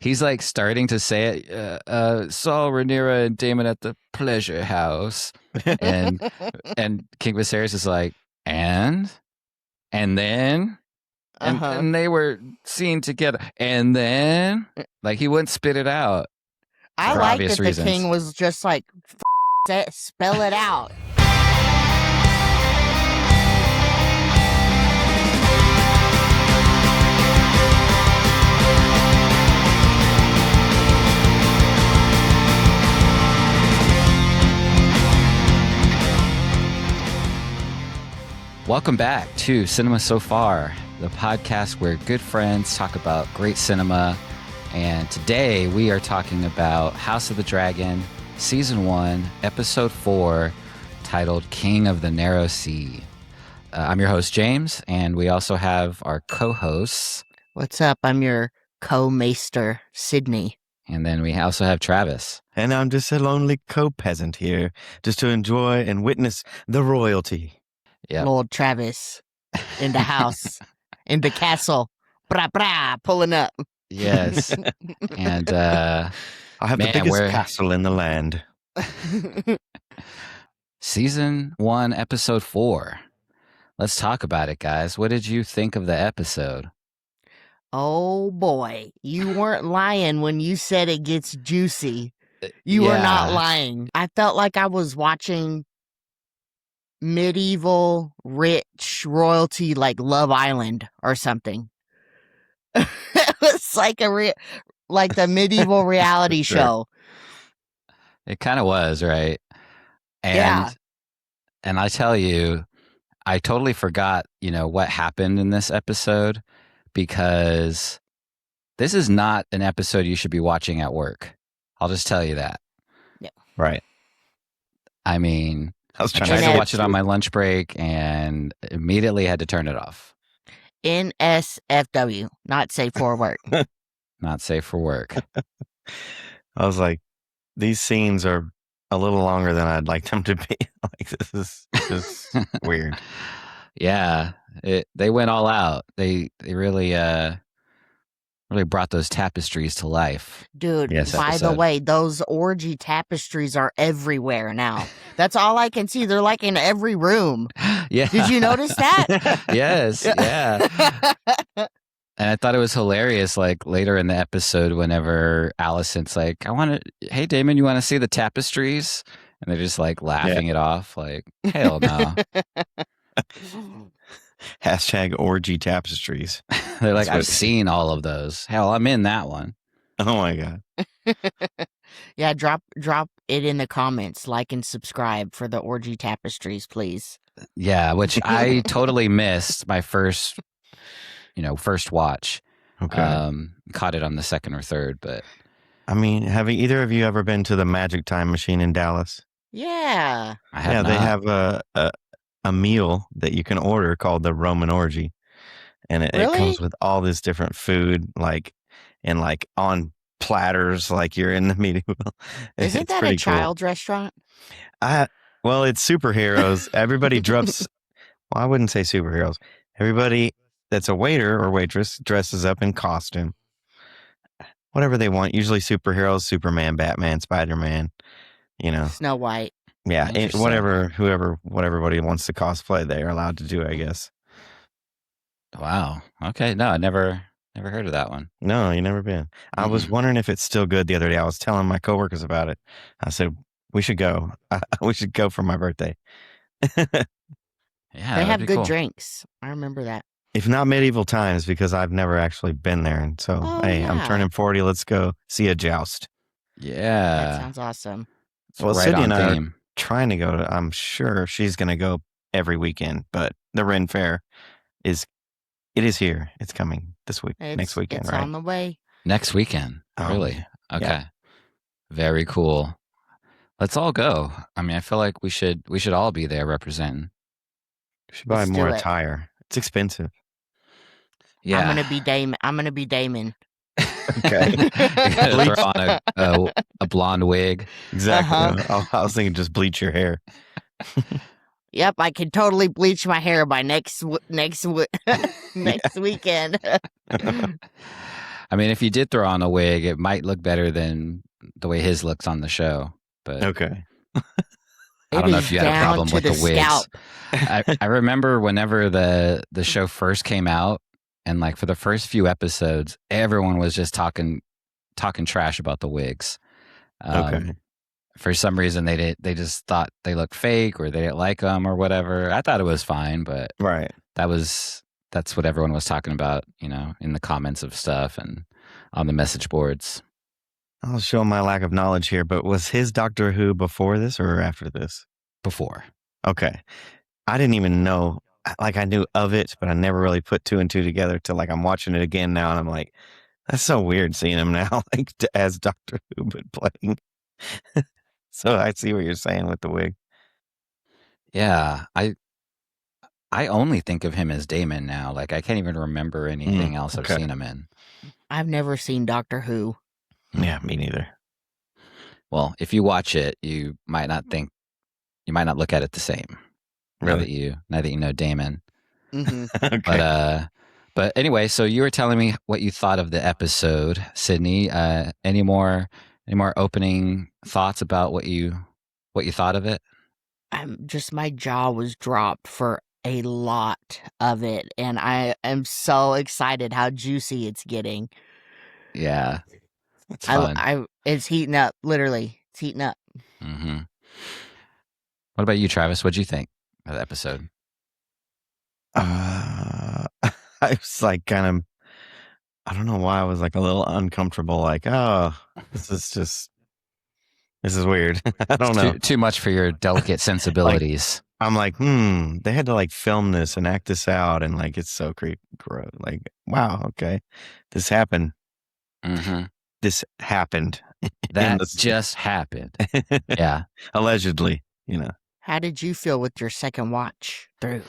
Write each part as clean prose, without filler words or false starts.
he's like starting to say it. Saw Rhaenyra and Daemon at the pleasure house, and King Viserys is like, and then and they were seen together, and then like he wouldn't spit it out I for like obvious that reasons. the king was just like, spell it out. Welcome back to Cinema So Far, the podcast where good friends talk about great cinema. And today we are talking about House of the Dragon, Season 1, Episode 4, titled King of the Narrow Sea. I'm your host, James, and we also have our co-hosts. What's up? I'm your co-maester, Sydney. And then we also have Travis. And I'm just a lonely co-peasant here, just to enjoy and witness the royalty. Yep. Lord Travis in the house, in the castle, pulling up. Yes. And I have the biggest we're- castle in the land. Season 1, Episode 4. Let's talk about it, guys. What did you think of the episode? Oh boy, you weren't lying when you said it gets juicy. You were not lying. I felt like I was watching medieval rich royalty like Love Island or something. It was like like the medieval reality Sure. show. It kind of was, right? And Yeah. and I tell you, I totally forgot, what happened in this episode, because this is not an episode you should be watching at work. I'll just tell you that. Right. I mean, I was I trying tried to to watch it on my lunch break and immediately had to turn it off. NSFW, not safe for work. Not safe for work. I was like, these scenes are a little longer than I'd like them to be. Like, this is just weird. Yeah, they went all out. They really brought those tapestries to life. Dude, Yes, by the episode. way, those orgy tapestries are everywhere now. That's all I can see. They're like in every room. Yeah. Did you notice that? Yes, yeah. And I thought it was hilarious, like later in the episode, whenever Alicent's like, hey, Daemon, you want to see the tapestries? And they're just like laughing it off, like, hell no. Hashtag orgy tapestries. They're like, That's what- I've seen all of those. Hell, I'm in that one. Oh my God. Yeah, drop it in the comments, like and subscribe for the orgy tapestries, please. Yeah, which I totally missed my first watch. Okay. Caught it on the second or third, but I mean, have either of you ever been to the Magic Time Machine in Dallas? Yeah. I have Yeah, not. they have a meal that you can order called the Roman Orgy. And it Really? comes with all this different food, like on platters, like you're in the medieval. Isn't It's that a pretty cool. child's restaurant? Well, it's superheroes. Everybody drops. Well, I wouldn't say superheroes. Everybody that's a waiter or waitress dresses up in costume. Whatever they want. Usually superheroes, Superman, Batman, Spider-Man, Snow White. Yeah, Interesting. what everybody wants to cosplay, they're allowed to do, I guess. Wow. Okay. No, I never heard of that one. No, you never been. I was wondering if it's still good the other day. I was telling my coworkers about it. I said, we should go. We should go for my birthday. Yeah, They that'd have be good cool. drinks. I remember that. If not medieval times, because I've never actually been there. And so, Oh, hey, I'm yeah. turning 40. Let's go see a joust. That Yeah. sounds awesome. It's Well, right Sydney on and I are theme. trying to go to, I'm sure she's going to go every weekend, but the Ren Fair is here. It's coming this week, next weekend, It's right? on the way. Next weekend. Oh, Really? Okay. yeah. Very cool. Let's all go. I mean, I feel like we should all be there representing. We should buy Let's more do it. attire. It's expensive. Yeah. I'm gonna be Damon. Okay. You gotta throw on a blonde wig. Exactly. Uh-huh. I was thinking just bleach your hair. Yep, I can totally bleach my hair by next weekend. I mean, if you did throw on a wig, it might look better than the way his looks on the show. But Okay. I don't know if you had a problem with the wigs. Scalp. I remember whenever the show first came out, and like for the first few episodes, everyone was just talking trash about the wigs. Okay. For some reason, they just thought they looked fake, or they didn't like them, or whatever. I thought it was fine, but Right. that's what everyone was talking about, in the comments of stuff and on the message boards. I'll show my lack of knowledge here, but was his Doctor Who before this or after this? Before. Okay. I didn't even know, like I knew of it, but I never really put two and two together till like I'm watching it again now. And I'm like, that's so weird seeing him now, like as Doctor Who, but playing. So I see what you're saying with the wig. Yeah. I only think of him as Daemon now. Like I can't even remember anything else I've seen him in. I've never seen Doctor Who. Yeah, me neither. Well, if you watch it, you might not look at it the same. Really? Now that you know Daemon. Mm-hmm. Okay. But anyway, so you were telling me what you thought of the episode, Sydney. Any more opening thoughts about what you thought of it? My jaw was dropped for a lot of it, and I am so excited how juicy it's getting. Yeah, it's fun. It's heating up. Literally, it's heating up. Mm-hmm. What about you, Travis? What'd you think of the episode? I was like I don't know why I was like a little uncomfortable. Like, oh, this is weird. I don't know. Too much for your delicate sensibilities. I'm like, they had to like film this and act this out. And like, it's so creepy. Like, wow. Okay. This happened. Mm-hmm. This happened. That just happened. Yeah. Allegedly, How did you feel with your second watch through?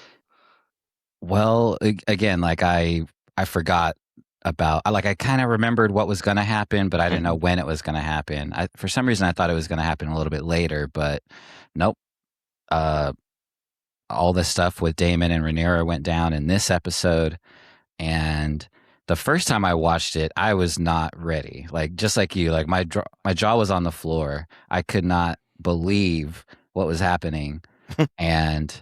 Well, again, like I forgot about, like I kind of remembered what was going to happen, but I didn't know when it was going to happen. For some reason, I thought it was going to happen a little bit later, but nope. All this stuff with Daemon and Rhaenyra went down in this episode, and the first time I watched it, I was not ready. Like just like you, like my jaw was on the floor. I could not believe what was happening, and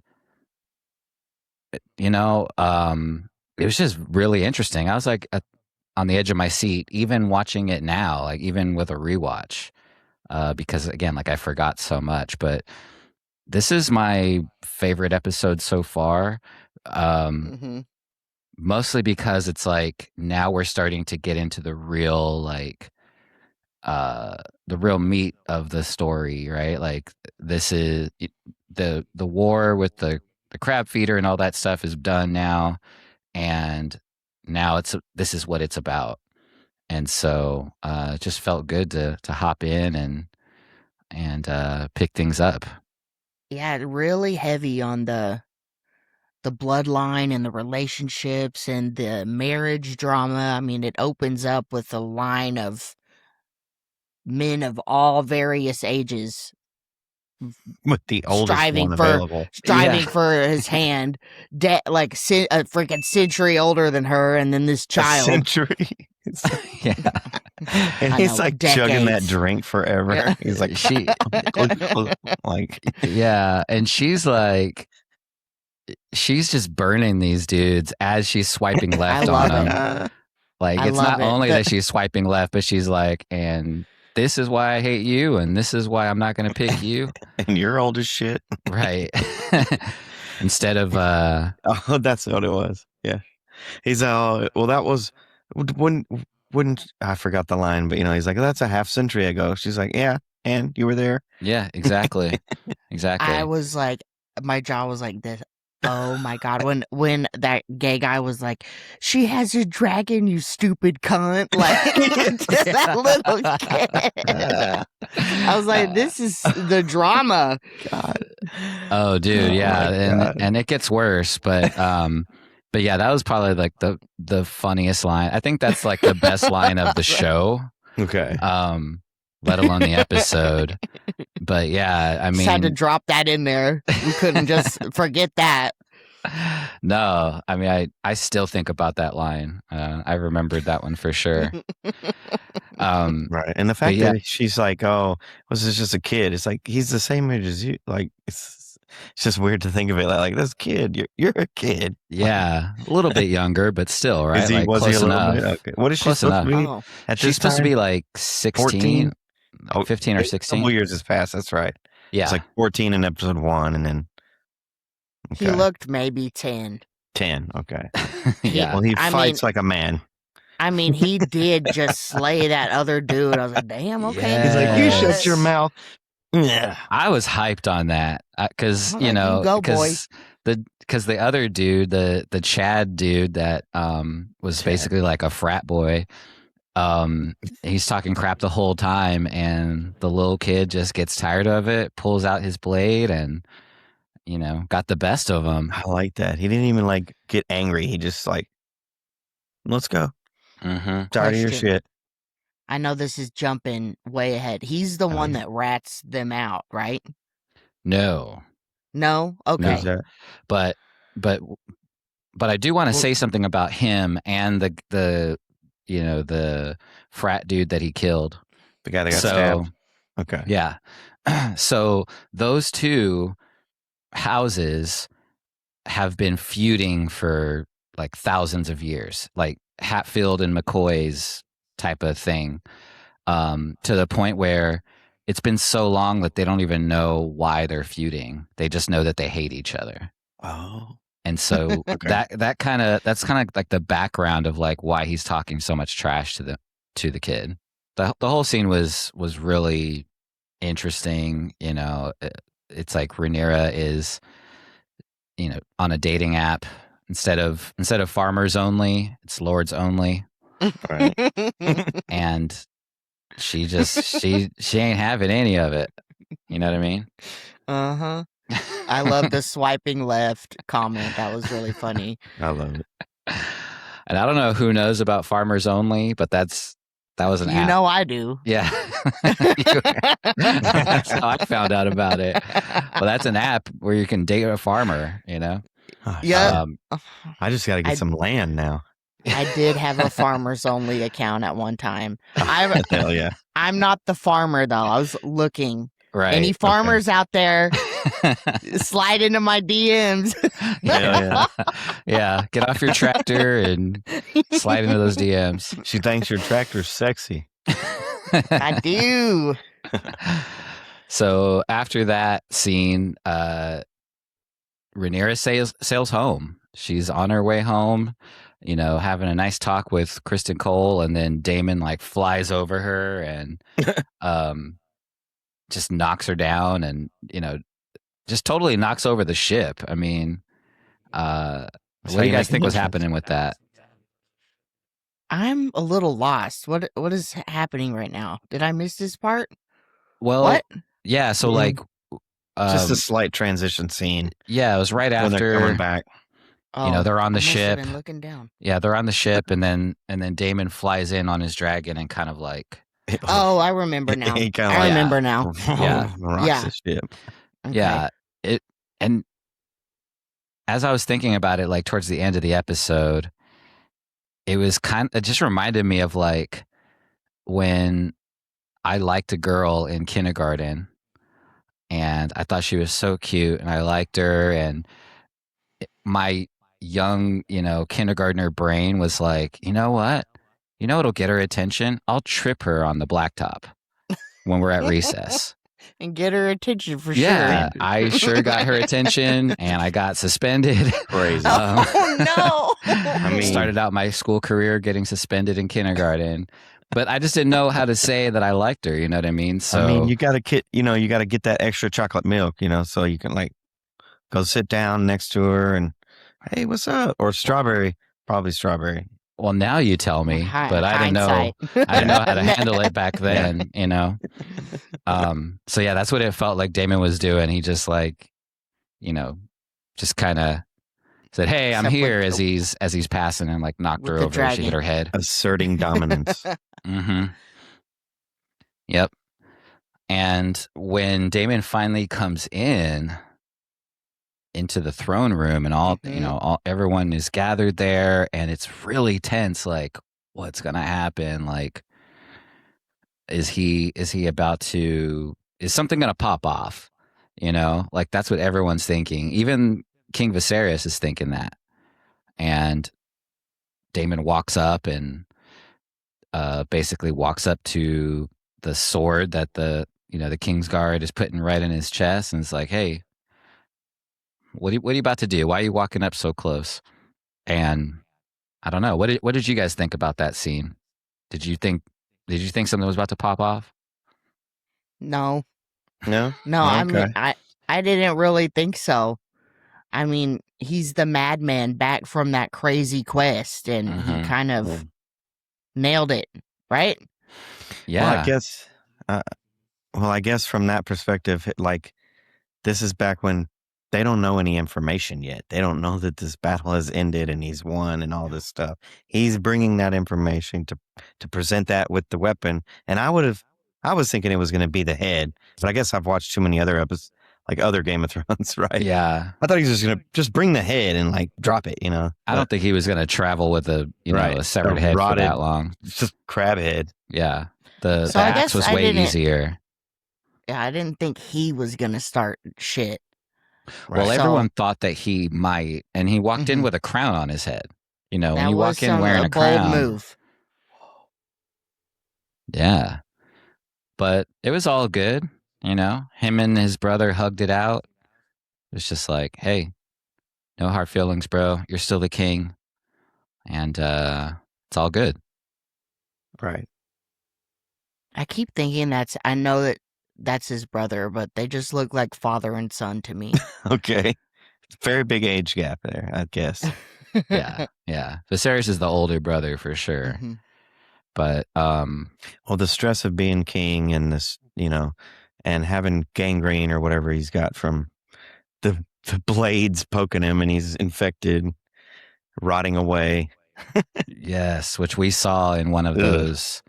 it was just really interesting. I was like on the edge of my seat, even watching it now, like even with a rewatch, because again, like I forgot so much. But this is my favorite episode so far, mostly because it's like now we're starting to get into the real the real meat of the story, right? Like this is the war with the crab feeder and all that stuff is done now, and now this is what it's about. And so it just felt good to hop in and pick things up. Yeah, really heavy on the bloodline and the relationships and the marriage drama. I mean, it opens up with a line of men of all various ages with the oldest one available, striving for his hand, a freaking century older than her, and then this child. A century. Yeah. And he's like chugging that drink forever. Yeah. He's like, yeah. And she's just burning these dudes as she's swiping left on them. Like, it's not only that she's swiping left, but she's like, and this is why I hate you, and this is why I'm not going to pick you. And you're old as shit. Right. Instead of... Oh, that's what it was. Yeah. He's, well, that was... When I forgot the line, but he's like, that's a half century ago. She's like, yeah, and you were there. Yeah, exactly. Exactly. I was like, my jaw was like this. Oh my god! When that gay guy was like, "She has a dragon, you stupid cunt!" Like to that little kid, I was like, "This is the drama." God. Oh, dude, yeah, and it gets worse, but yeah, that was probably like the funniest line. I think that's like the best line of the show. Okay. Let alone the episode. But yeah, I mean, just had to drop that in there. We couldn't just forget that. No, I mean, I still think about that line. I remembered that one for sure. Right. And the But fact yeah, that she's like, oh, was this just a kid? It's like, he's the same age as you. Like, it's just weird to think of it like this kid, you're a kid. yeah, a little bit younger, but still, right? Is he, Like was he a close little bit? enough. Okay. What is she Close supposed to enough. be Oh, at She's this supposed to time? be like 16, 14? like 15 or A couple 16. years has passed. That's right. It's Yeah. like 14 in episode 1 and then, he okay, looked maybe 10. 10. Okay. Yeah. Well, he I fights mean, like a man. he did just slay that other dude. I was like, damn, okay. He's like, you shut your Yes. mouth. Yeah. I was hyped on that because I was like, you go, boy. because the other dude, the Chad dude that was Chad. basically like a frat boy, he's talking crap the whole time, and the little kid just gets tired of it, pulls out his blade, and got the best of him. I like that. He didn't even like get angry. He just like, let's go. Mm-hmm. Tired of your Question. shit. I know this is jumping way ahead. He's the one that rats them out, right? No, No? Okay. Who's that? but I do want to say something about him and the frat dude that he killed. The guy that got stabbed. Okay. Yeah. So those two houses have been feuding for like thousands of years, like Hatfield and McCoy's type of thing, to the point where it's been so long that they don't even know why they're feuding. They just know that they hate each other. Oh. And so Okay. that's kind of like the background of like why he's talking so much trash to the kid. The whole scene was really interesting. It's like Rhaenyra is on a dating app instead of farmers only, it's lords only. Right. And she just she ain't having any of it. You know what I mean? Uh-huh. I love the swiping left comment. That was really funny. I love it. And I don't know who knows about farmers only, but that was an app. You know I do. Yeah. That's how I found out about it. Well, that's an app where you can date a farmer, Oh, Yeah. I just got to get some land now. I did have a farmers only account at one time. Hell yeah. I'm not the farmer though. I was looking. Right. Any farmers out there, slide into my DMs. Yeah. Get off your tractor and slide into those DMs. She thinks your tractor's sexy. I do. So after that scene, Rhaenyra sails home. She's on her way home, having a nice talk with Criston Cole, and then Daemon like flies over her and just knocks her down, and just totally knocks over the ship. I mean, what do you guys think was happening with that? I'm a little lost. What is happening right now? Did I miss this part? Well, what? Yeah. So like, just a slight transition scene. Yeah, it was right when after they're coming back. They're on the I must have ship. been looking down. Yeah, they're on the ship, and then Daemon flies in on his dragon and kind of like. Oh, I remember now. I remember now. Yeah, rocks the ship. Okay. Yeah, and as I was thinking about it, like towards the end of the episode, it just reminded me of like when I liked a girl in kindergarten, and I thought she was so cute, and I liked her, and my young, kindergartner brain was like, you know what? It'll get her attention. I'll trip her on the blacktop when we're at recess. And get her attention for sure. Yeah, I sure got her attention, and I got suspended. Crazy. Oh no! I mean, started out my school career getting suspended in kindergarten, but I just didn't know how to say that I liked her. You know what I mean? So I mean, you got to get that extra chocolate milk, so you can like go sit down next to her and, hey, what's up? Or strawberry, probably strawberry. Well, now you tell me, but I didn't know. I didn't know how to handle it back then. So yeah, that's what it felt like Daemon was doing. He just like, just kind of said, "Hey, I'm here," as he's passing, and like knocked her over. She hit her head, asserting dominance. Mm-hmm. Yep. And when Daemon finally comes in into the throne room, and everyone is gathered there, and it's really tense. Like, what's gonna happen? Like, is something gonna pop off? Like that's what everyone's thinking. Even King Viserys is thinking that. And Daemon walks up and basically walks up to the sword that the Kingsguard is putting right in his chest, and it's like, "Hey, what are you about to do? Why are you walking up so close?" And I don't know. What did you guys think about that scene? Did you think something was about to pop off? No. No? No, Okay. I mean, I didn't really think so. I mean, he's the madman back from that crazy quest, and he kind of nailed it, right? Yeah. Well, I guess from that perspective, like, this is back when they don't know any information yet. They don't know that this battle has ended and he's won and all this stuff. He's bringing that information to present that with the weapon. And I was thinking it was going to be the head, but I guess I've watched too many other episodes, like other Game of Thrones, right? Yeah. I thought he was just going to bring the head and like drop it, I don't think he was going to travel with a severed head for that long. Just crab head. Yeah. The I axe guess was I way didn't- easier. Yeah, I didn't think he was gonna start shit. Well, Right. everyone thought that he might, and he walked in with a crown on his head. When you walk in wearing a bold crown, move. Yeah, but it was all good. Him and his brother hugged it out. It was just like, hey, no hard feelings, bro. You're still the king, and it's all good. Right. I keep thinking I know that's his brother, but they just look like father and son to me. Okay. Very big age gap there, I guess. Yeah. Viserys is the older brother for sure. Mm-hmm. But well, the stress of being king and this, and having gangrene or whatever he's got from the blades poking him, and he's infected, rotting away. Yes, which we saw in one of those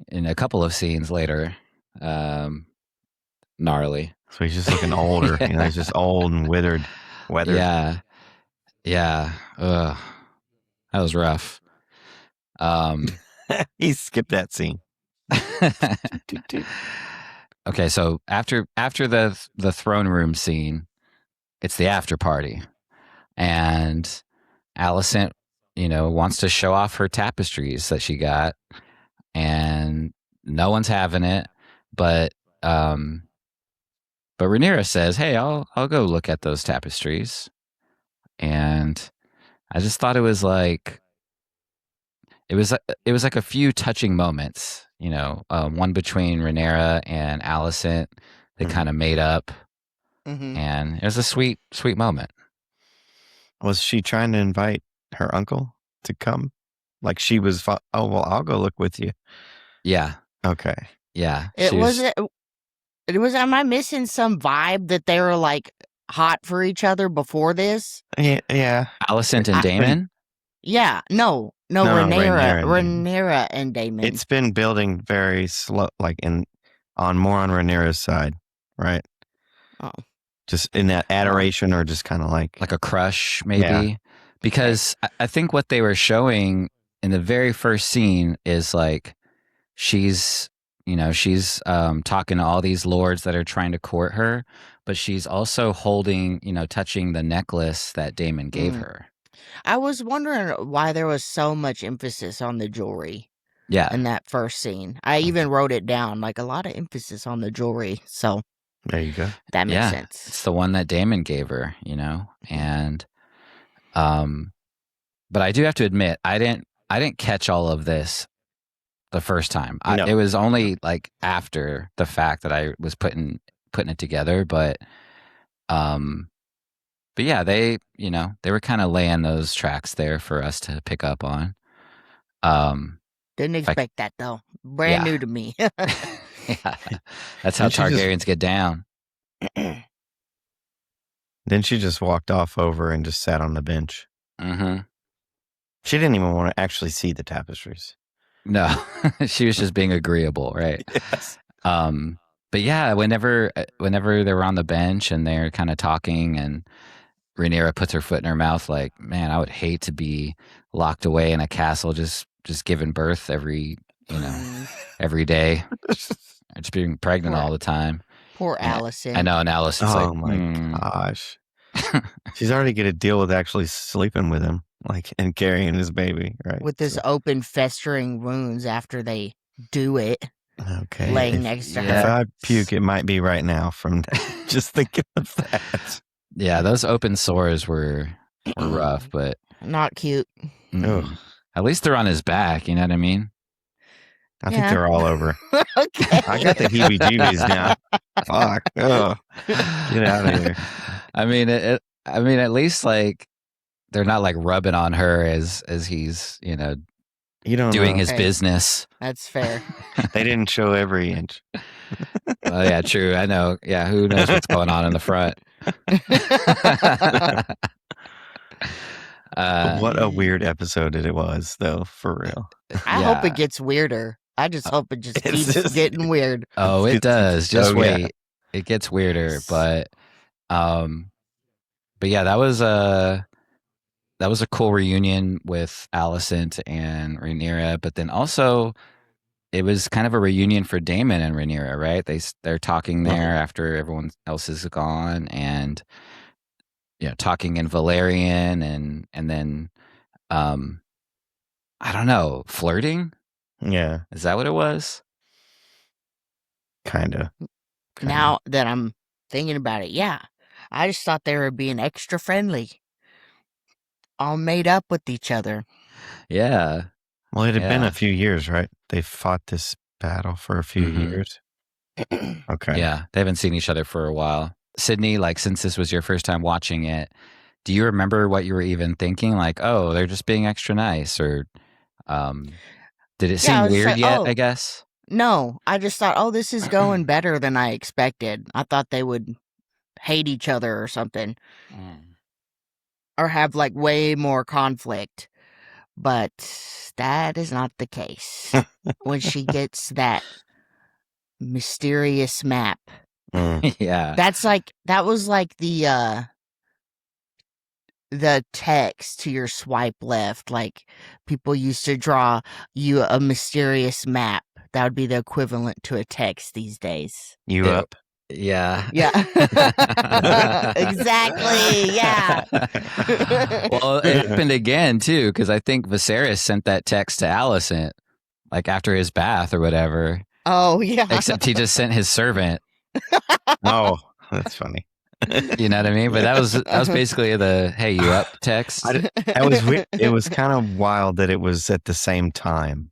in a couple of scenes later. Gnarly. So he's just looking older. He's just old and weathered. Yeah. Ugh. That was rough. He skipped that scene. Okay, so after the throne room scene, it's the after party, and Alicent, wants to show off her tapestries that she got, and no one's having it, but Rhaenyra says, "Hey, I'll go look at those tapestries," and I just thought it was like a few touching moments, one between Rhaenyra and Alicent. They kind of made up, and it was a sweet moment. Was she trying to invite her uncle to come? Like she was, oh, well, I'll go look with you. Yeah. Okay. Yeah. Am I missing some vibe that they were like hot for each other before this? Yeah. Alicent and Daemon? Yeah. No, Rhaenyra and Daemon. It's been building very slow, like more on Rhaenyra's side, right? Oh. Just in that adoration, or just kind of like a crush, maybe. Yeah. Because I think what they were showing in the very first scene is like she's talking to all these lords that are trying to court her, but she's also holding, touching the necklace that Daemon gave her. I was wondering why there was so much emphasis on the jewelry. Yeah. In that first scene. I even wrote it down, like a lot of emphasis on the jewelry. So there you go. That makes sense. It's the one that Daemon gave her, and but I do have to admit, I didn't catch all of this the first time. No. It was only like after the fact that I was putting it together, but yeah, they were kind of laying those tracks there for us to pick up on. Didn't expect that though. Brand new to me. Yeah. That's how Targaryens get down. Then she just walked off over and just sat on the bench. Mm-hmm. She didn't even want to actually see the tapestries. No, she was just being agreeable, right? Yes. But yeah, whenever they were on the bench and they're kind of talking, and Rhaenyra puts her foot in her mouth like, man, I would hate to be locked away in a castle just giving birth every day. Just being pregnant all the time. Poor And Alicent. I know, and Alicent's like, my gosh. She's already going to deal with actually sleeping with him, like, and carrying his baby, right? With this open, festering wounds after they do it. Okay. Laying next to her. If I puke, it might be right now from just thinking of that. Yeah, those open sores were rough, but not cute. At least they're on his back, you know what I mean? I think they're all over. Okay. I got the heebie-jeebies now. Fuck. Ugh. Get out of here. I mean, at least like they're not like rubbing on her as he's doing his business. That's fair. They didn't show every inch. Oh yeah, true. I know. Yeah, who knows what's going on in the front? What a weird episode it was, though. For real. I hope it gets weirder. I just hope it just keeps getting weird. Oh, it does. Just wait. Yeah. It gets weirder, but yeah, that was a cool reunion with Alicent and Rhaenyra, but then also it was kind of a reunion for Daemon and Rhaenyra, right? They're talking there after everyone else is gone, and talking in Valerian, and then I don't know, flirting. Yeah, is that what it was? Kinda. Now that I'm thinking about it, yeah, I just thought they were being extra friendly, all made up with each other. Yeah. Well, it had been a few years, right? They fought this battle for a few years. Okay. Yeah, they haven't seen each other for a while. Sydney, like, since this was your first time watching it, do you remember what you were even thinking? Like, oh, they're just being extra nice, or did it seem weird yet? I guess. No, I just thought, oh, this is going better than I expected. I thought they would hate each other or something, or have like way more conflict. But that is not the case. When she gets that mysterious map. Yeah. That was like the text to your swipe left. Like, people used to draw you a mysterious map. That would be the equivalent to a text these days. You up? Yeah. Yeah. Exactly. Yeah. Well, it happened again too, because I think Viserys sent that text to Alicent, like after his bath or whatever. Oh yeah. Except he just sent his servant. Oh, that's funny. You know what I mean? But that was basically the "Hey, you up?" text. It was kind of wild that it was at the same time.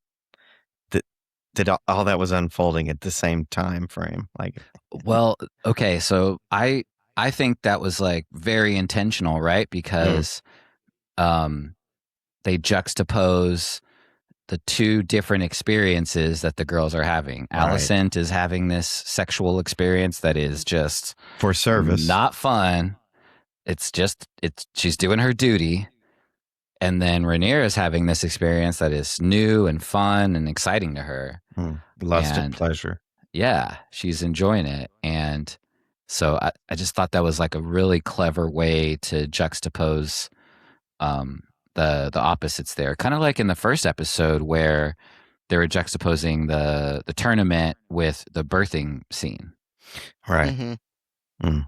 That all that was unfolding at the same time frame. Like, well, okay, so I think that was like very intentional, right? Because they juxtapose the two different experiences that the girls are having. Right. Alicent is having this sexual experience that is just for service, not fun. She's doing her duty. And then Rhaenyra is having this experience that is new and fun and exciting to her. Lust and pleasure. Yeah, she's enjoying it. And so I just thought that was like a really clever way to juxtapose the opposites there. Kind of like in the first episode where they were juxtaposing the tournament with the birthing scene. Right. Mm-hmm.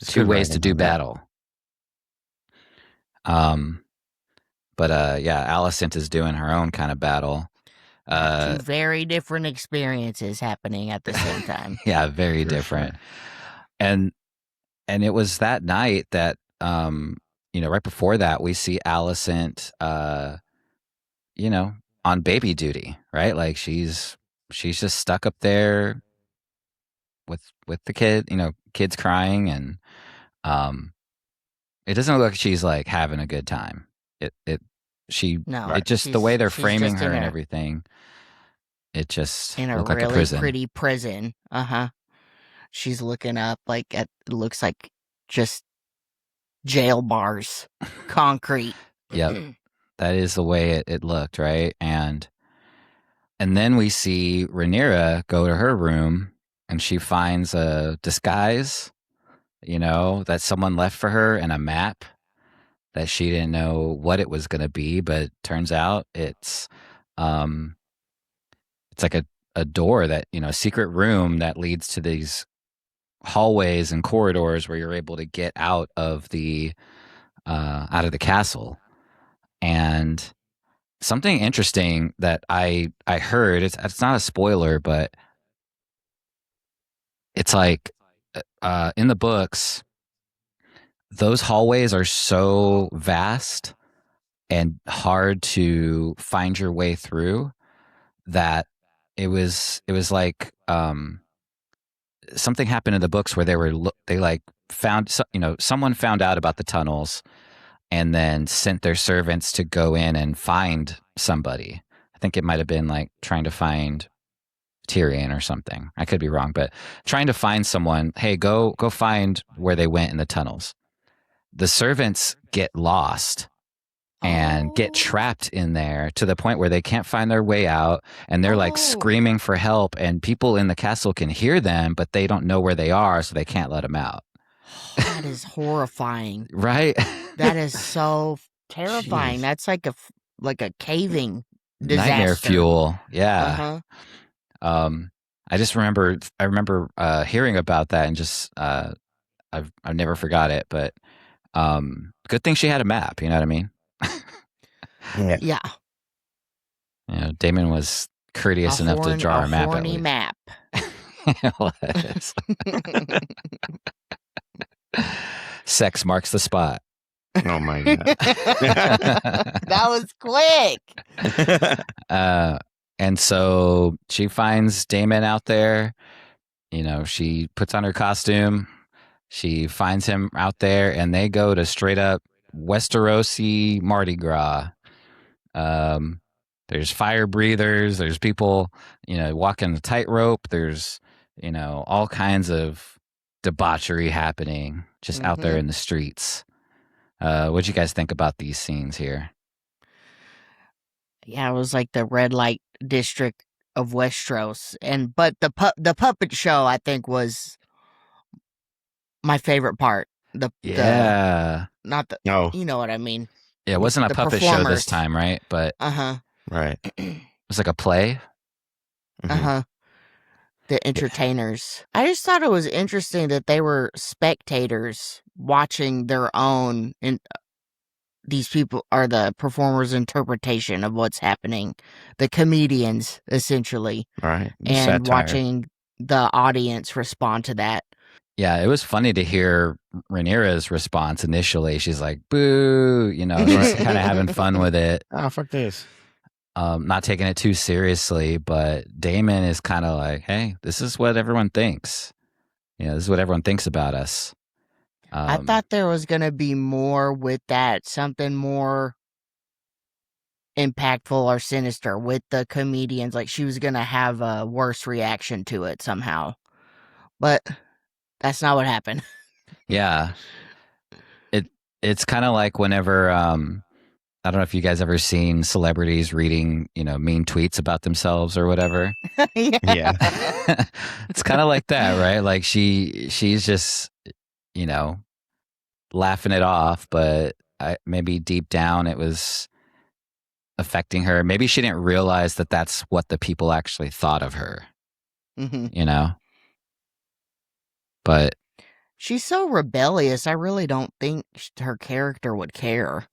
Two ways to do battle. But yeah, Alicent is doing her own kind of battle. Two very different experiences happening at the same time. Yeah, very different. Sure. And it was that night that right before that we see Alicent on baby duty, right? Like she's just stuck up there with the kid, kids crying, and it doesn't look like she's like having a good time. The way they're framing her and everything, it just in a looked really like a prison. Pretty prison. She's looking up like it looks like just jail bars, concrete. Yep, that is the way it looked, right? And then we see Rhaenyra go to her room, and she finds a disguise that someone left for her, and a map that she didn't know what it was going to be, but turns out um it's like a door that, a secret room that leads to these hallways and corridors where you're able to get out of the castle. And something interesting that I heard, it's not a spoiler, but it's like in the books, those hallways are so vast and hard to find your way through that it was like something happened in the books where they like found someone found out about the tunnels and then sent their servants to go in and find somebody. I think it might have been like trying to find Tyrion or something. I could be wrong, but trying to find someone, hey, go find where they went in the tunnels. The servants get lost and get trapped in there to the point where they can't find their way out, and they're like screaming for help, and people in the castle can hear them, but they don't know where they are, so they can't let them out. That is horrifying. Right? That is so terrifying. Jeez. That's like a caving disaster. Nightmare fuel. Yeah. Uh-huh. I just remember hearing about that, and just I've never forgot it, but good thing she had a map, you know what I mean? Yeah. Daemon was courteous enough to draw a map. Horny map. It was. Sex marks the spot. Oh my god. That was quick. And so she finds Daemon out there. She puts on her costume. She finds him out there, and they go to straight up Westerosi Mardi Gras. There's fire breathers. There's people, walking the tightrope. There's, all kinds of debauchery happening just out there in the streets. What'd you guys think about these scenes here? Yeah, it was like the red light district of Westeros, but the puppet show, I think, was my favorite part. Not the you know what I mean. Yeah, it wasn't a puppet show this time, right? But right, it was like a play. The entertainers. I just thought it was interesting that they were spectators watching their own, and these people are the performers' interpretation of what's happening. The comedians, essentially. Right. And satire. Watching the audience respond to that. Yeah, it was funny to hear Rhaenyra's response initially. She's like, boo, she's kind of having fun with it. Oh, fuck this. Not taking it too seriously, but Daemon is kind of like, hey, this is what everyone thinks. This is what everyone thinks about us. I thought there was going to be more with that, something more impactful or sinister with the comedians. Like she was going to have a worse reaction to it somehow. But that's not what happened. Yeah. It's kind of like whenever, I don't know if you guys ever seen celebrities reading, mean tweets about themselves or whatever. Yeah. It's kind of like that, right? Like she's just, laughing it off, but maybe deep down it was affecting her. Maybe she didn't realize that that's what the people actually thought of her, But she's so rebellious. I really don't think her character would care.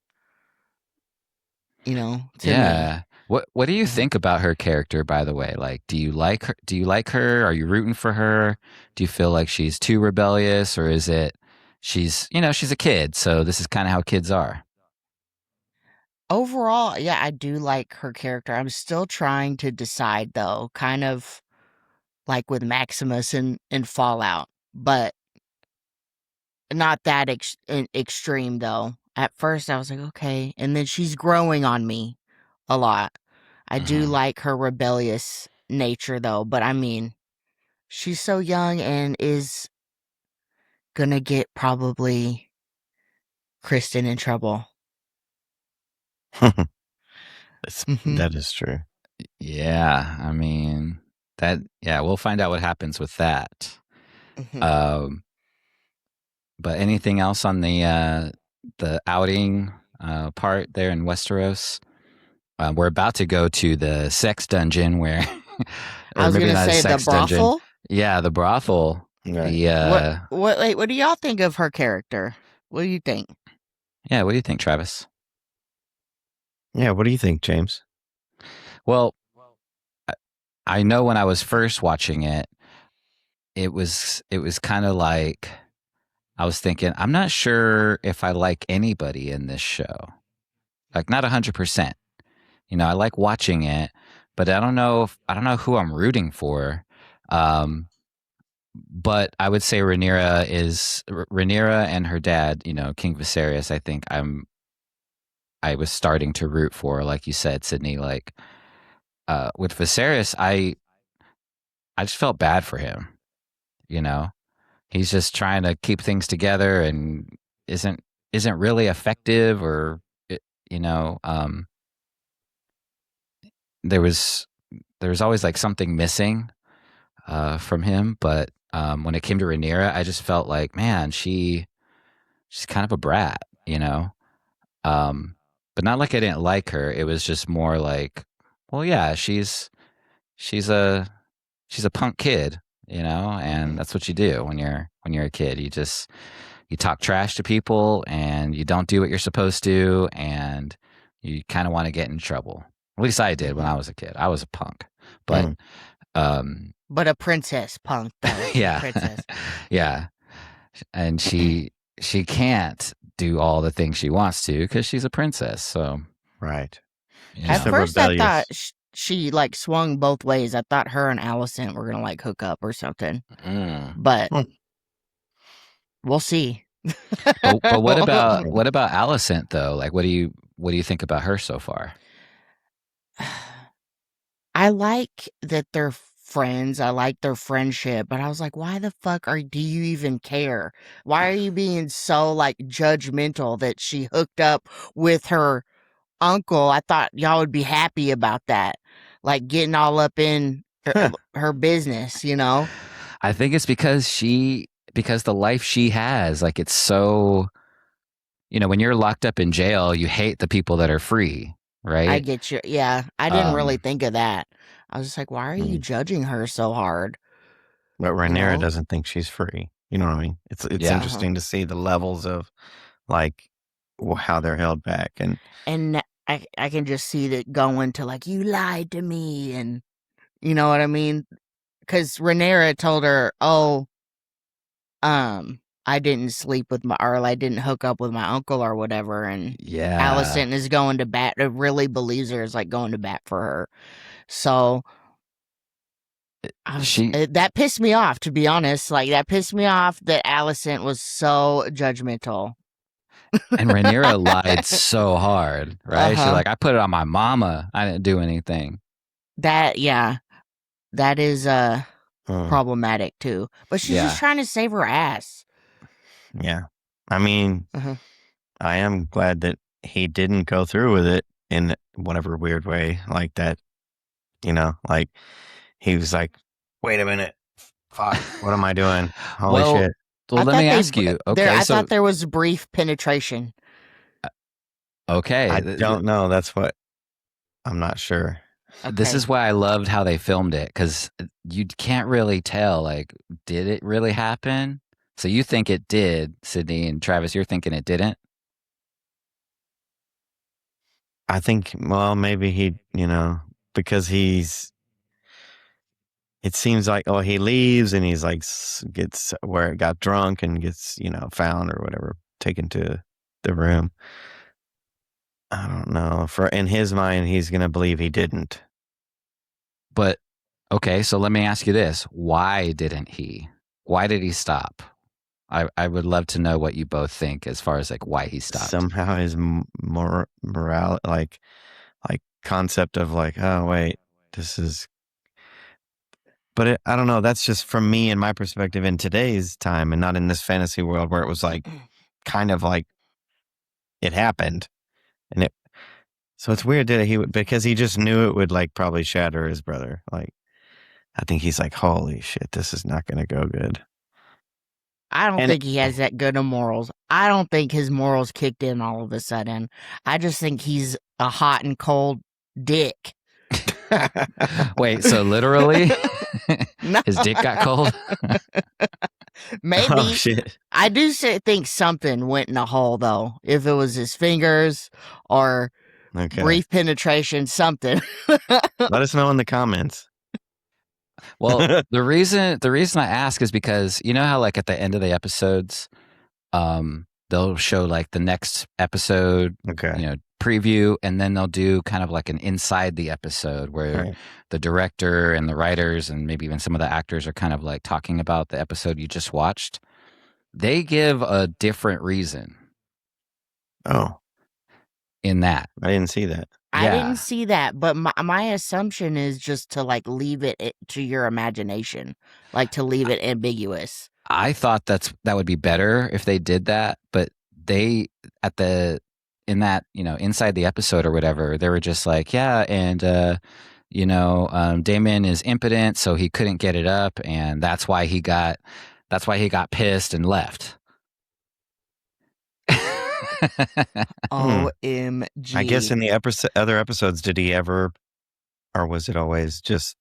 Yeah. Me. What do you think about her character, by the way? Like, do you like her? Do you like her? Are you rooting for her? Do you feel like she's too rebellious, or is it she's a kid, so this is kind of how kids are? Overall, yeah, I do like her character. I'm still trying to decide, though, kind of like with Maximus in Fallout, but not that extreme, though. At first, I was like, okay. And then she's growing on me a lot. I do like her rebellious nature, though. But I mean, she's so young and is going to get probably Criston in trouble. That is true. Yeah. I mean, we'll find out what happens with that. But anything else on the outing part there in Westeros? We're about to go to the sex dungeon where, I or was maybe gonna not a say the sex dungeon. brothel. Yeah, the brothel. Right. The What do y'all think of her character? What do you think? yeah. What do you think, Travis? Yeah. What do you think, James? Well, I know when I was first watching it, it was kind of like I was thinking, I'm not sure if I like anybody in this show. Like not 100%. I like watching it, but I don't know who I'm rooting for. Um, but I would say Rhaenyra and her dad, King Viserys. I think I was starting to root for, like you said, Sydney. Like with Viserys, I just felt bad for him. You know, he's just trying to keep things together and isn't isn't really effective, or you know, um, there was there was always like something missing from him. But when it came to Rhaenyra, I just felt like, man, she's kind of a brat, Um, but not like I didn't like her. It was just more like, well, yeah, she's a she's a punk kid, and that's what you do when you're a kid. You talk trash to people and you don't do what you're supposed to, and you kind of want to get in trouble. At least I did when I was a kid. I was a punk, but But a princess punk though. yeah, Princess. yeah, and she can't do all the things she wants to because she's a princess. So Right. At So first, I rebellious. thought she like swung both ways. I thought her and Alicent were gonna like hook up or something, but we'll see. But what about Alicent though? Like, what do you think about her so far? I like that they're friends. I like their friendship, but I was like, why the fuck do you even care? Why are you being so like judgmental that she hooked up with her uncle? I thought y'all would be happy about that. Like getting all up in her business, I think it's because the life she has, like it's so, when you're locked up in jail, you hate the people that are free, I right? get you. Yeah, I didn't really think of that. I was just like, why are you judging her so hard? But Rhaenyra doesn't think she's free. You know what I mean? It's Yeah. interesting to see the levels of like how they're held back, and I can just see that going to like, you lied to me, and you know what I mean? Because Rhaenyra told her, oh, I didn't sleep with I didn't hook up with my uncle or whatever, and Yeah. Alicent is going to bat. Really believes her is like going to bat for her. So that pissed me off, to be honest. Like that pissed me off that Alicent was so judgmental. And Rhaenyra lied so hard, right? She's like, I put it on my mama. I didn't do anything. That is problematic too. But she's just trying to save her ass. Yeah. I mean, I am glad that he didn't go through with it in whatever weird way like that. Like he was like, wait a minute. Fuck, what am I doing? Holy shit. Well, let me ask you. Okay, I thought there was brief penetration. Okay. I don't know. That's what I'm not sure. This is why I loved how they filmed it, because you can't really tell, like, did it really happen? So you think it did, Sydney, and Travis, you're thinking it didn't? I think, well, maybe he, because it seems like, he leaves and he's like, gets where it got drunk and gets, found or whatever, taken to the room. I don't know. In his mind, he's going to believe he didn't. But, okay, so let me ask you this. Why didn't he? Why did he stop? I would love to know what you both think as far as like why he stopped. Somehow his morale, like concept of like, oh, wait, this is... But I don't know. That's just from me and my perspective in today's time and not in this fantasy world where it was like kind of like it happened. And so it's weird that because he just knew it would like probably shatter his brother. Like, I think he's like, holy shit, this is not going to go good. I don't And think he has that good of morals. I don't think his morals kicked in all of a sudden. I just think he's a hot and cold dick. Wait, so literally No. his dick got cold? Maybe. Oh shit! I do think something went in a hole, though. If it was his fingers or Okay, brief penetration, something. let us know in the comments. Well, the reason I ask is because you know how like at the end of the episodes, they'll show like the next episode, Okay, preview, and then they'll do kind of like an inside the episode where right. the director and the writers and maybe even some of the actors are kind of like talking about the episode you just watched. They give a different reason Oh, in that. I didn't see that. I Yeah. didn't see that, but my assumption is just to like leave it to your imagination, like to leave it ambiguous. I thought that would be better if they did that, but they in that inside the episode or whatever, they were just like, yeah, and Daemon is impotent, so he couldn't get it up, and that's why he got pissed and left. OMG! I guess in the other episodes, did he ever, or was it always just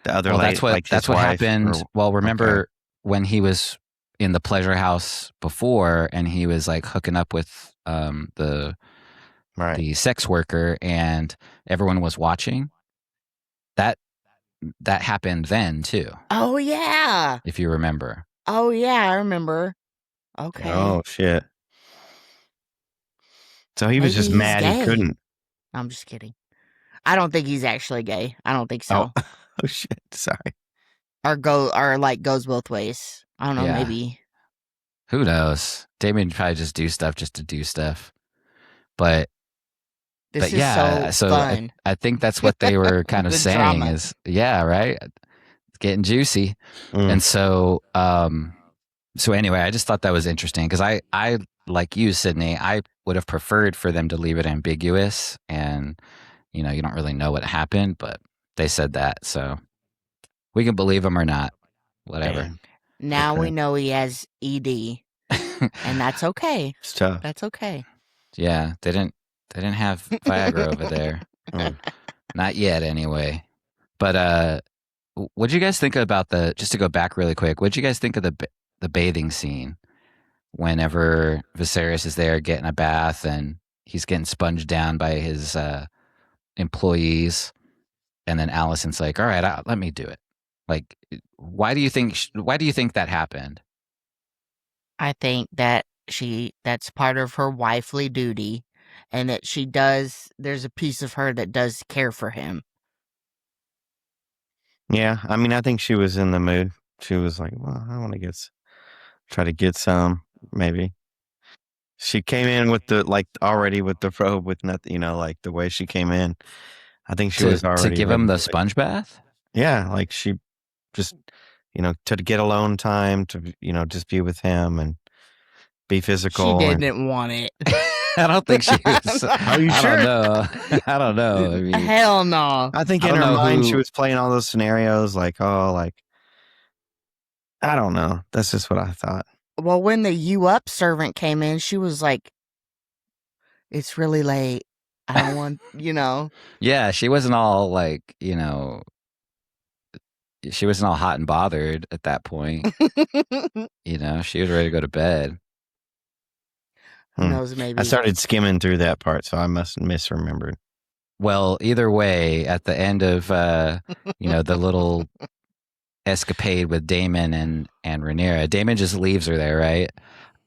the other? Well, lady, that's what happened. Or, well, remember when he was in the pleasure house before, and he was like hooking up with the sex worker, and everyone was watching. That happened then too. Oh yeah. If you remember. Oh yeah, I remember. Okay. Oh shit! So he was Maybe just he's mad gay. he couldn't. I'm just kidding. I don't think he's actually gay. I don't think so. Oh shit! Sorry. Or like goes both ways. I don't know. Yeah. Maybe. Who knows? Damon probably just do stuff just to do stuff. But This is yeah, so fun. I think that's what they were kind of The saying drama. is, yeah, right? It's getting juicy. And so anyway, I just thought that was interesting because I like you, Sydney, I would have preferred for them to leave it ambiguous and, you don't really know what happened, but they said that. So we can believe them or not, whatever. Damn. Now Okay. we know he has ED, and that's okay. It's tough. That's okay. Yeah, they didn't have Viagra over there. Not yet, anyway. But what'd you guys think about just to go back really quick, what'd you guys think of the bathing scene whenever Viserys is there getting a bath and he's getting sponged down by his employees, and then Alicent's like, all right, let me do it. Like, why do you think that happened? I think that that's part of her wifely duty, and that there's a piece of her that does care for him. Yeah, I mean, I think she was in the mood. She was like, well, I want to try to get some, maybe. She came in with already with the robe with nothing, like the way she came in. I think she was already to give him the sponge bath. Yeah, like she just, to get alone time to, just be with him and be physical. She didn't want it. I don't think she was. Are you sure? I don't know. I mean, hell no. I think in her mind she was playing all those scenarios like, I don't know. That's just what I thought. Well, when the "you up" servant came in, she was like, "It's really late. I don't want," Yeah, she wasn't all like, she wasn't all hot and bothered at that point. She was ready to go to bed. Who knows? Maybe I started skimming through that part, so I must have misremembered. Well, either way, at the end of the little escapade with Daemon and Rhaenyra, Daemon just leaves her there, right?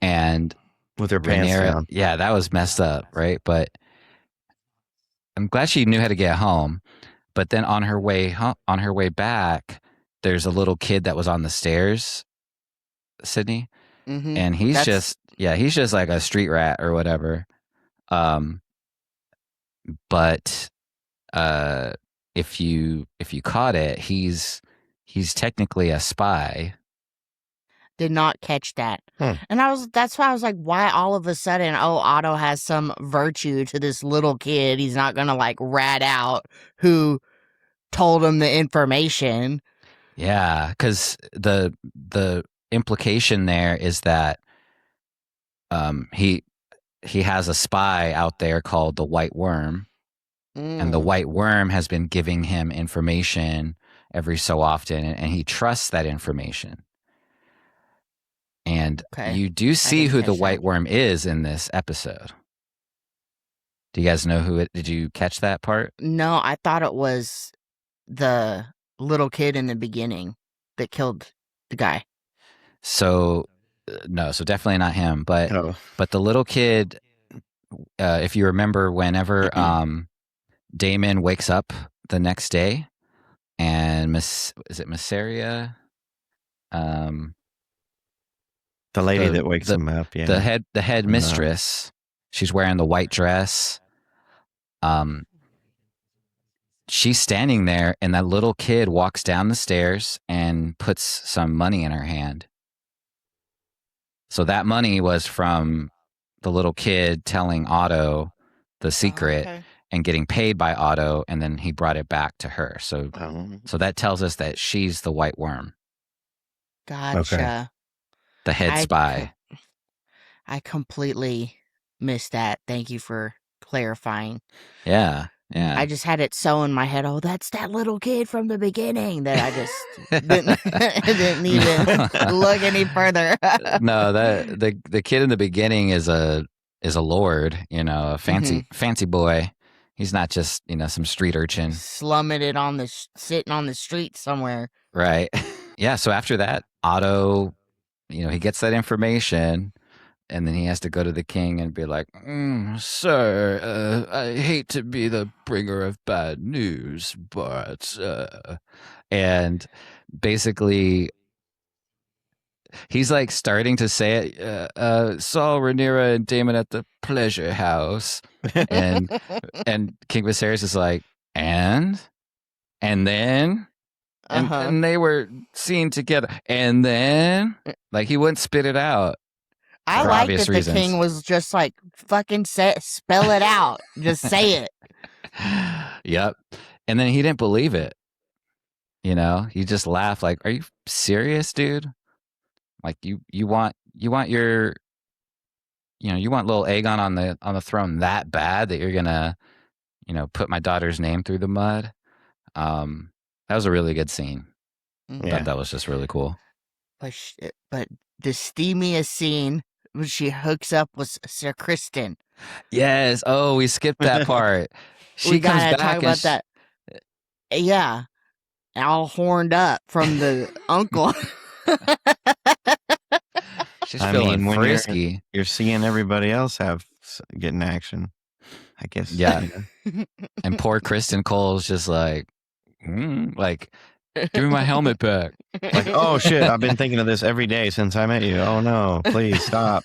And with her pants down. Yeah, that was messed up, right? But I'm glad she knew how to get home. But then on her way back, there's a little kid that was on the stairs, Sydney, and he's just like a street rat or whatever. But if you caught it, he's technically a spy. Did not catch that. And that's why I was like, why all of a sudden, Otto has some virtue to this little kid. He's not going to like rat out who told him the information. Yeah, because the implication there is that he has a spy out there called the White Worm, and the White Worm has been giving him information every so often, and he trusts that information. And you do see who the White Worm is in this episode. Do you guys know who it? Did you catch that part? No, I thought it was the little kid in the beginning that killed the guy. So no, so definitely not him. But the little kid, if you remember, whenever Daemon wakes up the next day, and is it Mysaria? The lady that wakes him up, yeah. The head mistress. She's wearing the white dress. She's standing there, and that little kid walks down the stairs and puts some money in her hand. So that money was from the little kid telling Otto the secret and getting paid by Otto, and then he brought it back to her. So that tells us that she's the White Worm. Gotcha. Okay. The head spy. I completely missed that. Thank you for clarifying. Yeah. I just had it so in my head. Oh, that's that little kid from the beginning that I just didn't even look any further. No, the kid in the beginning is a lord, a fancy boy. He's not just some street urchin slumming it sitting on the street somewhere. Right. Yeah. So after that, Otto, he gets that information. And then he has to go to the king and be like, sir, I hate to be the bringer of bad news, but... And basically, he's like starting to say it, saw Rhaenyra and Daemon at the pleasure house. And King Viserys is like, and then... And they were seen together. And then... Like, he wouldn't spit it out. I like that reasons. The king was just like, fucking spell it out. Just say it. Yep. And then he didn't believe it. He just laughed like, are you serious, dude? Like you want your, you want little Aegon on the throne that bad that you're gonna, put my daughter's name through the mud. That was a really good scene. I thought that was just really cool. But the steamiest scene when she hooks up with Sir Criston. Yes. Oh, we skipped that part. We gotta talk about that. Yeah. All horned up from the uncle. She's feeling frisky. You're seeing everybody else getting action, I guess. Yeah. And poor Criston Cole's just like, give me my helmet back. Like, oh shit, I've been thinking of this every day since I met you. Oh no, please stop.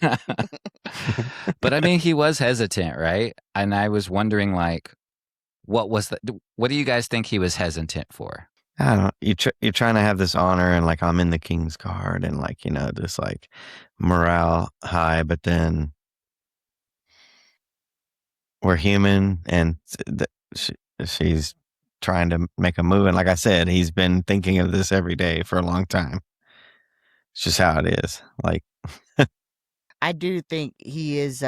But I mean, he was hesitant, right? And I was wondering, like, what do you guys think he was hesitant for? I don't know. You're trying to have this honor and like, I'm in the king's guard and like, this like morale high, but then we're human and she's trying to make a move. And like I said, he's been thinking of this every day for a long time. It's just how it is. Like, I do think he is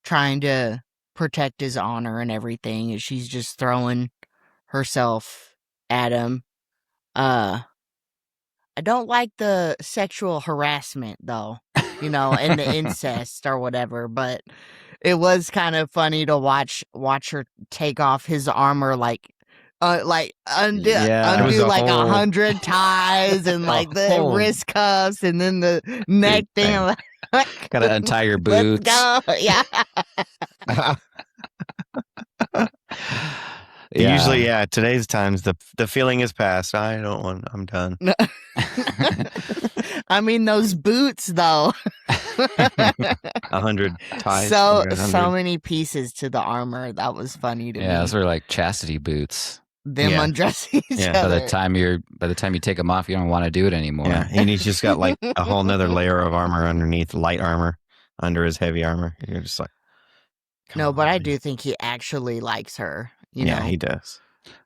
trying to protect his honor and everything. And she's just throwing herself at him. I don't like the sexual harassment though, and the incest or whatever, but it was kind of funny to watch her take off his armor undo like 100 ties and like the wrist cuffs and then the neck thing. Gotta untie your boots. Let's go. Yeah. Yeah. Usually, today's times the feeling is past. I'm done. I mean, those boots though. 100 ties. So many pieces to the armor. That was funny to me. Yeah, those were like chastity boots. Them undressing each other. By the time you take them off, you don't want to do it anymore. Yeah, and he's just got like a whole nother layer of armor underneath, light armor under his heavy armor. You're just like, no, but I do think he actually likes her. Yeah, he does.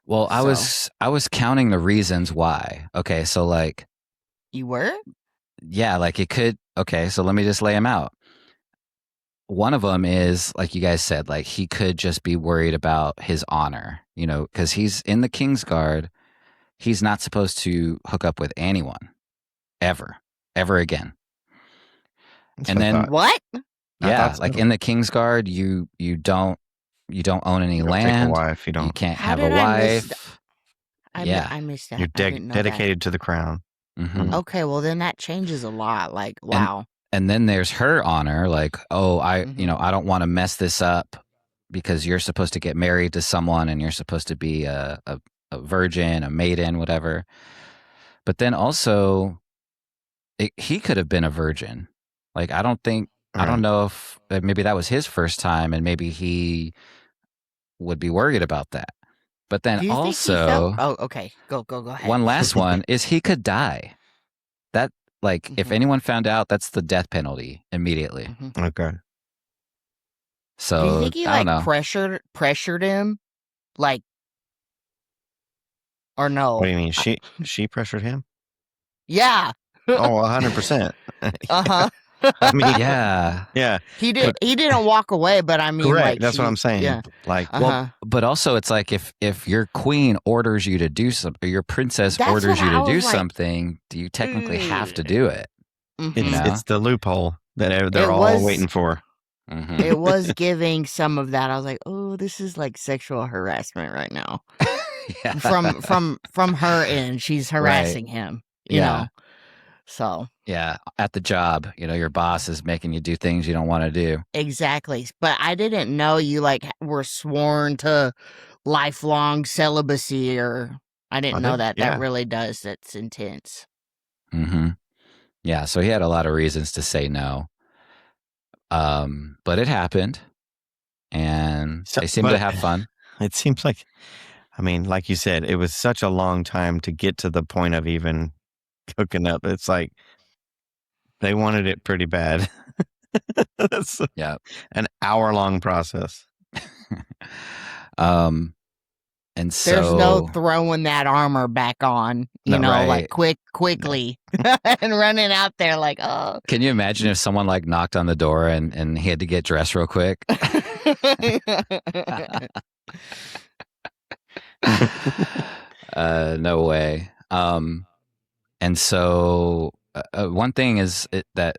Well, I was counting the reasons why. Okay, so like, You were? Yeah, like it could. Okay, so let me just lay them out. One of them is, like you guys said, like he could just be worried about his honor, because he's in the Kingsguard. He's not supposed to hook up with anyone ever again. That's And what I then thought. What? I yeah, thought like so. in the Kingsguard, you don't own any You don't take a land. wife. You You don't. can't How have a did I miss wife. I Yeah. missed that. You're I didn't know dedicated to the crown. Mhm. Okay, well then that changes a lot. Like, wow. And then there's her honor, like, oh, I don't want to mess this up because you're supposed to get married to someone and you're supposed to be a virgin, a maiden, whatever. But then also, he could have been a virgin. Like, I don't know if maybe that was his first time and maybe he would be worried about that. But then Do you think he also, felt? Oh, okay. Go ahead. one last one is he could die. That, like, if anyone found out, that's the death penalty immediately. Okay. So do you think he I don't like know. pressured him, like, or no? What do you mean? She pressured him? Yeah. Oh, 100%. Uh-huh. I mean, Yeah. yeah. He didn't walk away, but I mean, Correct. like, That's what I'm saying. Yeah. Like, Well, but also it's like if your queen orders you to do something, or your princess That's orders what you I to do was like, something, do you technically have to do it? it's the loophole that they're It all was- waiting for. Mhm. It was giving some of that. I was like, oh, this is like sexual harassment right now. Yeah. From her end, she's harassing him. You know. So Yeah, at the job, your boss is making you do things you don't want to do. exactly. But I didn't know you like were sworn to lifelong celibacy, or I didn't know that. Yeah. That really does. That's intense. Mm-hmm. Yeah, so he had a lot of reasons to say no. But it happened, and they seemed to have fun. It seems like, I mean, like you said, it was such a long time to get to the point of even hooking up. It's like they wanted it pretty bad. That's an hour-long process. And so there's no throwing that armor back on, like quickly and running out there like, oh. Can you imagine if someone like knocked on the door and he had to get dressed real quick? No way. And so one thing is that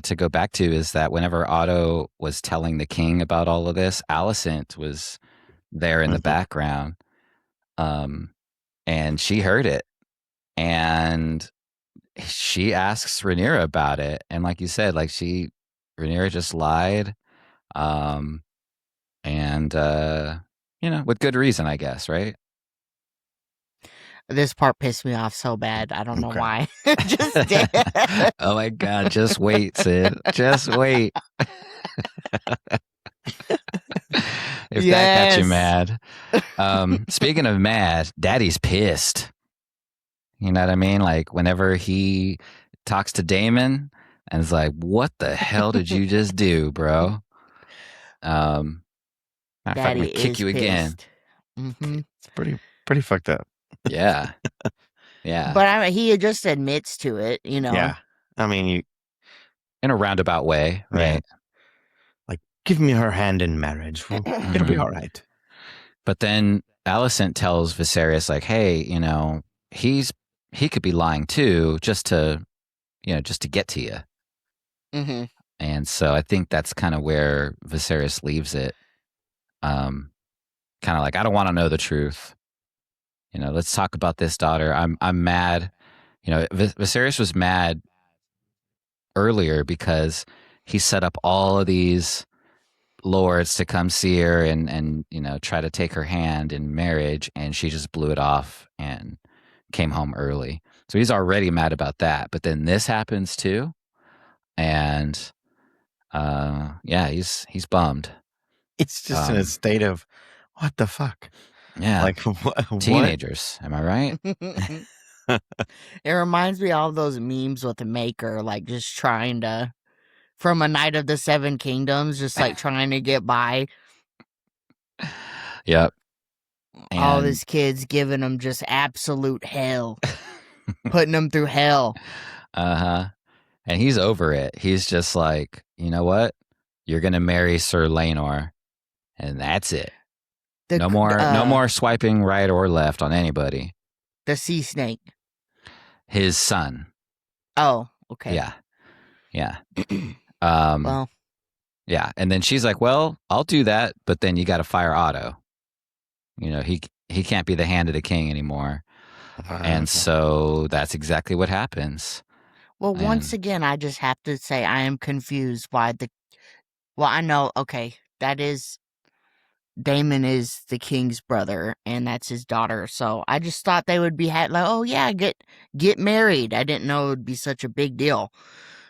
to go back to is that whenever Otto was telling the king about all of this, Alicent was there in the background. And she heard it, and she asks Rhaenyra about it. And like you said, like Rhaenyra just lied. And with good reason, I guess, right? This part pissed me off so bad. I don't know why. Just did. Oh my God. Just wait, Sid. Just wait. If that got you mad. Speaking of mad, Daddy's pissed. You know what I mean? Like whenever he talks to Daemon and is like, what the hell did you just do, bro? I'm gonna kick you again. Mm-hmm. It's pretty fucked up. Yeah. Yeah. But I mean, he just admits to it, Yeah. I mean, in a roundabout way, right? Yeah. Like, give me her hand in marriage. It'll be all right. But then Alicent tells Viserys, like, hey, he could be lying too, just to get to you. Mm-hmm. And so I think that's kind of where Viserys leaves it. Kind of like, I don't want to know the truth. Let's talk about this, daughter. I'm mad. Viserys was mad earlier because he set up all of these lords to come see her and try to take her hand in marriage, and she just blew it off and came home early. So he's already mad about that. But then this happens too, and he's bummed. It's just in a state of what the fuck. Yeah, like what? Teenagers. Am I right? It reminds me of all those memes with the Maker, like just trying to, from A Night of the Seven Kingdoms, just like trying to get by. Yep. All these kids giving them just absolute hell, putting them through hell. Uh-huh. And he's over it. He's just like, you know what? You're gonna marry Sir Laenor, and that's it. No more swiping right or left on anybody. The sea snake. His son. Oh, okay. Yeah. Yeah. Well, yeah. And then she's like, well, I'll do that, but then you got to fire Otto. You know, he can't be the hand of the king anymore. And so that's exactly what happens. well, once again, I just have to say I am confused why well, I know, okay, that is, Daemon is the king's brother, and that's his daughter, so I just thought they would be, like, oh yeah, get married. I didn't know it would be such a big deal,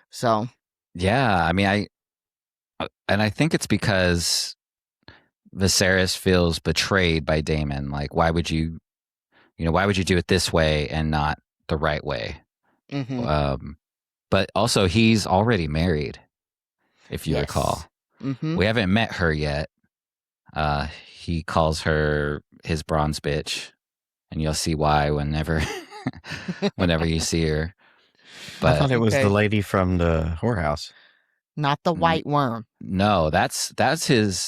so. Yeah, I mean, I think it's because Viserys feels betrayed by Daemon. Like, why would you do it this way and not the right way? Mm-hmm. But also, he's already married, if you Yes. recall. Mm-hmm. We haven't met her yet. He calls her his bronze bitch, and you'll see why whenever you see her. But I thought it was the lady from the whorehouse. Not the white worm. No, that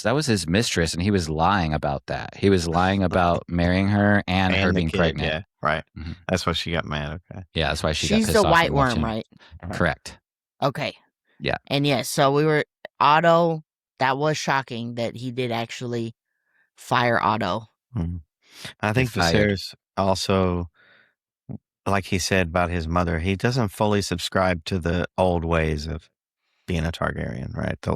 was his mistress, and he was lying about that. He was lying about marrying her and her being pregnant. Yeah, right. Mm-hmm. That's why she got mad. Okay. Yeah, that's why she's got pissed off. She's the white worm, right? Correct. Okay. Yeah. And yes, so Otto, that was shocking that he did actually fire Otto. Mm-hmm. I think Viserys also, like he said about his mother, he doesn't fully subscribe to the old ways of being a Targaryen, right? To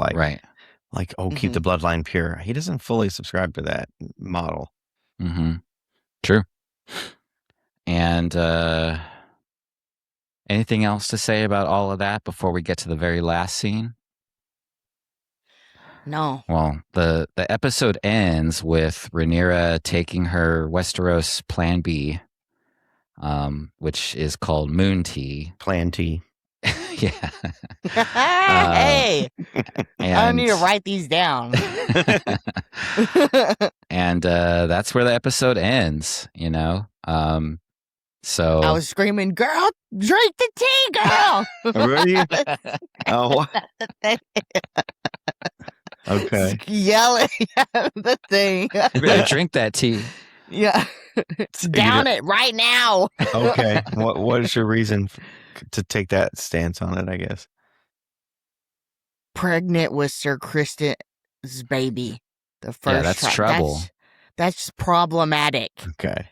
keep the bloodline pure. He doesn't fully subscribe to that model. Mm-hmm. True. And anything else to say about all of that before we get to the very last scene? No. Well, the episode ends with Rhaenyra taking her Westeros Plan B, which is called Moon Tea. Plan T. Yeah. Hey, I need to write these down. And that's where the episode ends, you know? So I was screaming, girl, drink the tea, girl. Were you? Oh, okay. Yelling at the thing. You better drink that tea. Yeah. Down it right now. Okay. What is your reason to take that stance on it, I guess? Pregnant with Sir Criston's baby. The first Yeah, that's trouble. That's problematic. Okay.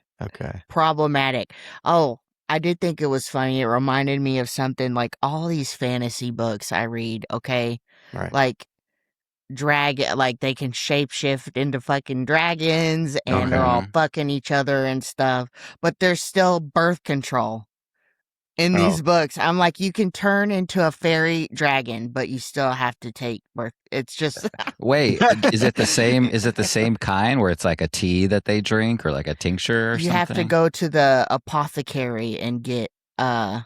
Problematic. Oh, I did think it was funny. It reminded me of something like all these fantasy books I read, okay? Right. Like like they can shapeshift into fucking dragons and they're all fucking each other and stuff, but there's still birth control in these books. I'm like, you can turn into a fairy dragon, but you still have to take birth. It's just wait, is it the same kind where it's like a tea that they drink or like a tincture or you something? have to go to the apothecary and get I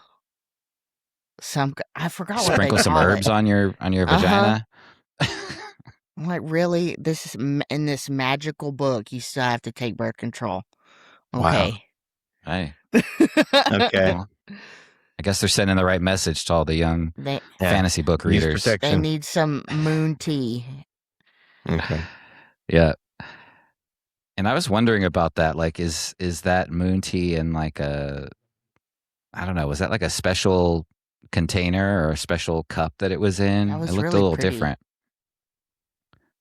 forgot what they sprinkle some herbs on your vagina. I'm like, really? This is in this magical book. You still have to take birth control. Okay. Wow. Hey. Okay. Well, I guess they're sending the right message to all the young fantasy book readers. They need some moon tea. Okay. Yeah. And I was wondering about that. Like, is that moon tea in like I don't know, was that like a special container or a special cup that it was in? That was it looked really a little pretty. different.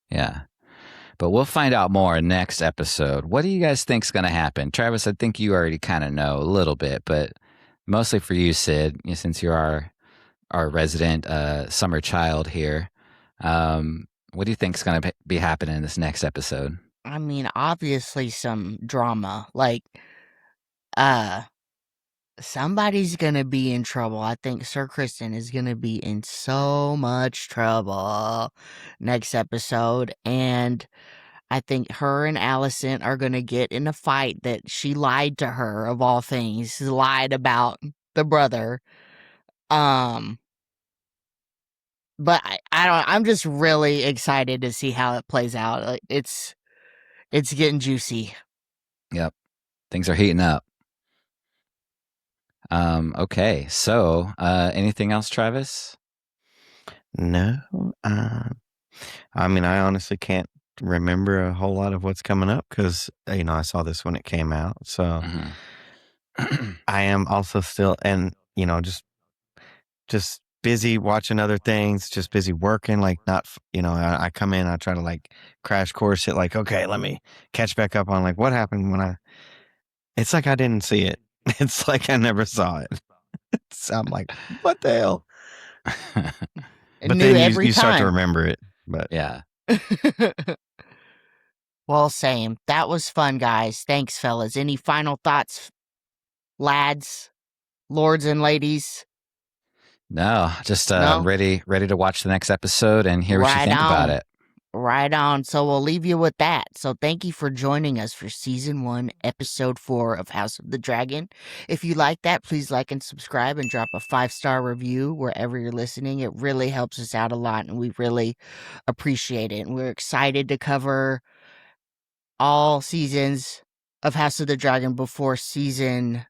Yeah. But we'll find out more next episode. What do you guys think's going to happen? Travis, I think you already kind of know a little bit, but mostly for you, Sid, since you're our resident summer child here. What do you think's going to be happening in this next episode? I mean, obviously some drama. Like, somebody's going to be in trouble. I think Sir Criston is going to be in so much trouble next episode. And I think her and Alicent are going to get in a fight that she lied to her, of all things. She lied about the brother. But I'm just really excited to see how it plays out. It's getting juicy. Yep. Things are heating up. Okay, so anything else, Travis? No. I mean, I honestly can't remember a whole lot of what's coming up because, I saw this when it came out. So I am also still, and, just busy watching other things, just busy working, like not, I come in, I try to like crash course it, like, okay, let me catch back up on like what happened it's like I didn't see it. It's like I never saw it. So I'm like, what the hell? But New then every you start to time. remember it. But Yeah. Well, same. That was fun, guys. Thanks, fellas. Any final thoughts, lads, lords and ladies? No, just No? ready to watch the next episode and hear what you Right think about on. it. Right on. So we'll leave you with that. So thank you for joining us for season 1, episode 4 of House of the Dragon. If you like that, please like and subscribe and drop a 5-star review wherever you're listening. It really helps us out a lot and we really appreciate it. And we're excited to cover all seasons of House of the Dragon before season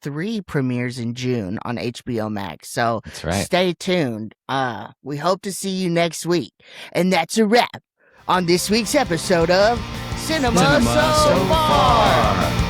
3 premieres in June on HBO Max. So That's right. stay tuned. We hope to see you next week. And that's a wrap on this week's episode of Cinema So Far.